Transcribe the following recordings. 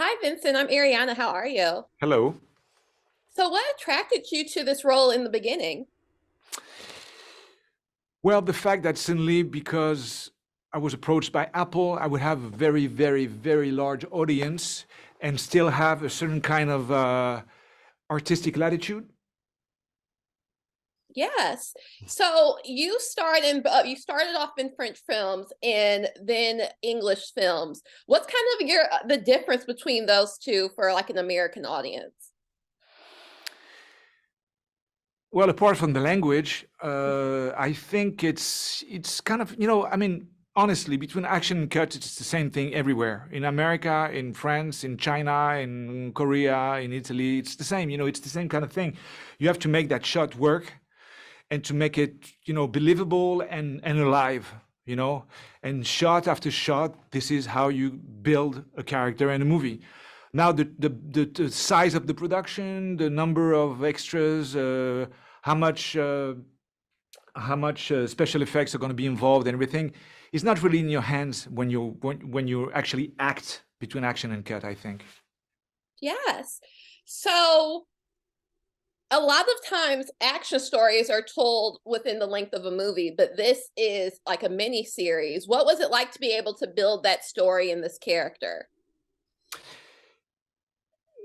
Hi, Vincent. I'm Ariana. How are you? Hello. So, what attracted you to this role in the beginning? Well, the fact that suddenly, because I was approached by Apple, I would have a very, very, very large audience and still have a certain kind of artistic latitude. Yes. So you started off in French films and then English films. What's kind of the difference between those two for like an American audience? Well, apart from the language, I think it's kind of, I mean, honestly, between action and cut, it's the same thing everywhere. In America, in France, in China, in Korea, in Italy, it's the same. It's the same kind of thing. You have to make that shot work and to make it believable and alive, and shot after shot, this is how you build a character in a movie. Now the size of the production, the number of extras, how much special effects are going to be involved and everything is not really in your hands when you actually act between action and cut, I think. Yes. So a lot of times action stories are told within the length of a movie, but this is like a mini series. What was it like to be able to build that story in this character?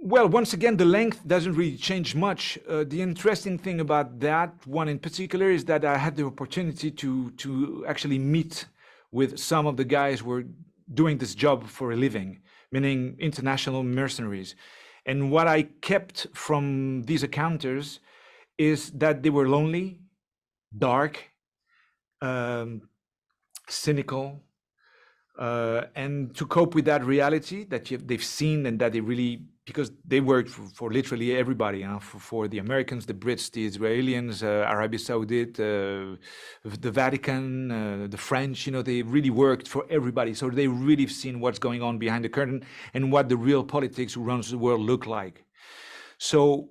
Well, once again, the length doesn't really change much. The interesting thing about that one in particular is that I had the opportunity to actually meet with some of the guys who were doing this job for a living, meaning international mercenaries. And what I kept from these encounters is that they were lonely, dark, um, cynical, and to cope with that reality that they've seen and that they really, because they worked for literally everybody, for the Americans, the Brits, the Israelis, Arabia Saudite, the Vatican, the French, they really worked for everybody. So they really seen what's going on behind the curtain and what the real politics who runs the world look like. So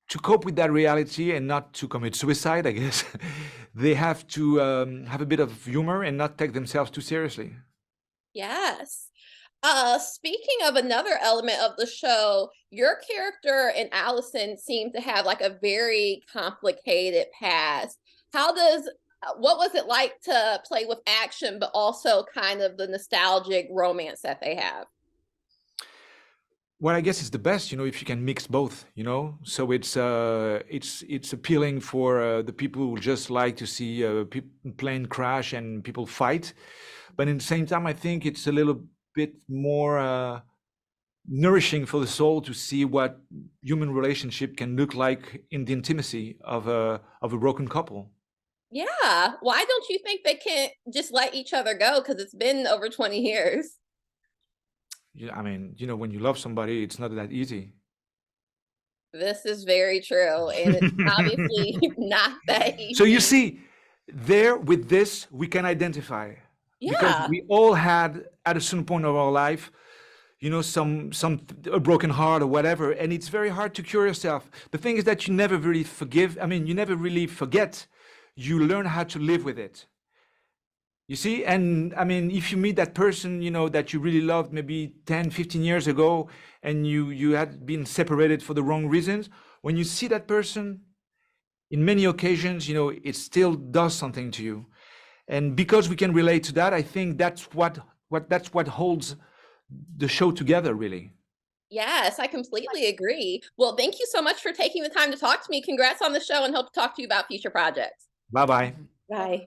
to cope with that reality and not to commit suicide, I guess, they have to have a bit of humor and not take themselves too seriously. Yes. Speaking of another element of the show, your character and Allison seem to have like a very complicated past. What was it like to play with action, but also kind of the nostalgic romance that they have? Well, I guess it's the best, if you can mix both, So it's appealing for the people who just like to see plane crash and people fight, but at the same time, I think it's a little bit more nourishing for the soul to see what human relationship can look like in the intimacy of a broken couple. Yeah. Why don't you think they can't just let each other go? Because it's been over 20 years. I mean, when you love somebody, it's not that easy. This is very true. And it's obviously not that So you easy. see, there with this, we can identify because Yeah. we all had at a certain point of our life, a broken heart or whatever, and it's very hard to cure yourself. The thing is that you never really forgive. I mean, you never really forget. You learn how to live with it. You see, and I mean, if you meet that person, that you really loved maybe 10, 15 years ago, and you had been separated for the wrong reasons, when you see that person, in many occasions, it still does something to you. And because we can relate to that, I think that's what holds the show together, really. Yes, I completely agree. Well, thank you so much for taking the time to talk to me. Congrats on the show and hope to talk to you about future projects. Bye bye. Bye.